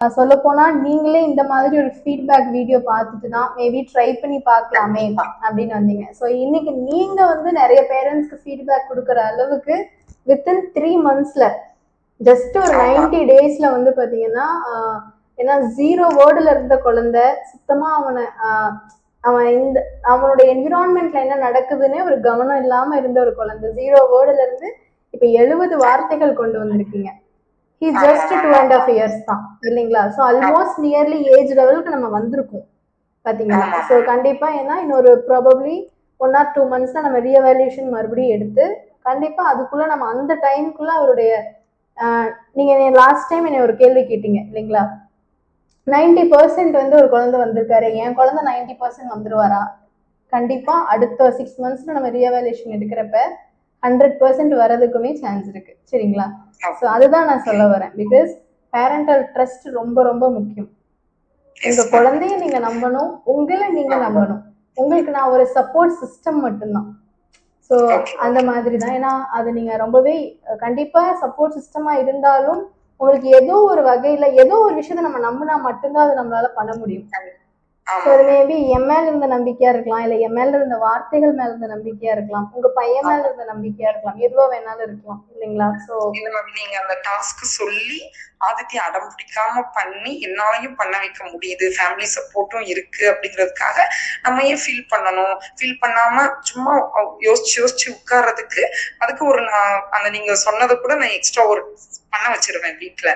சொல்லப்போனா நீங்களே இந்த மாதிரி ஒரு ஃபீட்பேக் வீடியோ பார்த்துட்டு தான் மேபி ட்ரை பண்ணி பார்க்கலாமே அப்படின்னு வந்தீங்க. ஸோ இன்னைக்கு நீங்க வந்து நிறைய பேரண்ட்ஸ்க்கு ஃபீட்பேக் கொடுக்குற அளவுக்கு வித்தின் 3 monthsல ஜஸ்ட் ஒரு 90 daysல வந்து பாத்தீங்கன்னா ஏன்னா 0 வேர்டுல இருந்த குழந்தை சுத்தமா அவனோட என்விரான்மெண்ட்ல என்ன நடக்குதுன்னே ஒரு கவனம் இல்லாம இருந்த ஒரு குழந்தை 0 வேர்டுல இருந்து இப்ப 70 வார்த்தைகள் கொண்டு வந்திருக்கீங்க. He's just 2.5 years தான் இல்லைங்களா? ஸோ ஆல்மோஸ்ட் நியர்லி ஏஜ் லெவலுக்கு நம்ம வந்திருக்கோம் பாத்தீங்களா? ஸோ கண்டிப்பா ஏன்னா இன்னொரு ப்ராபப்ளி 1 or 2 monthsல நம்ம ரீஎவாலுவேஷன் மறுபடியும் எடுத்து கண்டிப்பா அதுக்குள்ள நம்ம அந்த டைமுக்குள்ள அவருடைய நீங்க லாஸ்ட் டைம் என்ன ஒரு கேள்வி கேட்டீங்க இல்லைங்களா? 90% வந்து ஒரு குழந்தை வந்திருக்காரு, என் குழந்தை 90% வந்துருவாரா? கண்டிப்பா அடுத்த 6 monthsல நம்ம ரீஎவாலுவேஷன் எடுக்கிறப்ப 100% வரதுக்குமே சான்ஸ் இருக்கு சரிங்களா? ஸோ அதுதான் நான் சொல்ல வரேன். பிகாஸ் பேரண்டல் ட்ரஸ்ட் ரொம்ப ரொம்ப முக்கியம். உங்க குழந்தைய நீங்க நம்பணும், உங்களை நீங்க நம்பணும். உங்களுக்கு நான் ஒரு சப்போர்ட் சிஸ்டம் மட்டும்தான். ஸோ அந்த மாதிரி தான். ஏன்னா அது நீங்க ரொம்பவே கண்டிப்பா சப்போர்ட் சிஸ்டமா இருந்தாலும் உங்களுக்கு ஏதோ ஒரு வகையில ஏதோ ஒரு விஷயத்த நம்ம நம்பினா மட்டும்தான் அது நம்மளால பண்ண முடியும். ஸோ அது மேபி என் மேல இருந்த நம்பிக்கையா இருக்கலாம், இல்லை என் மேல இருந்த வார்த்தைகள் மேல இருந்த நம்பிக்கையா இருக்கலாம், உங்க பையன் மேல இருந்த நம்பிக்கையா இருக்கலாம், எதுவா வேணாலும் இருக்கலாம் இல்லைங்களா? ஸோ நீங்க அந்த டாஸ்க் சொல்லி ஆதித்ய அடம் பிடிக்காம பண்ணி என்னாலையும் பண்ண வைக்க முடியுது, ஃபேமிலி சப்போர்ட்டும் இருக்கு அப்படிங்கிறதுக்காக நம்ம ஏன் ஃபீல் பண்ணணும்? ஃபீல் பண்ணாம சும்மா யோசிச்சு உட்கார்றதுக்கு அதுக்கு ஒரு அந்த நீங்க சொன்னதை கூட நான் எக்ஸ்ட்ரா ஒரு பண்ண வச்சிருவேன் வீட்டுல.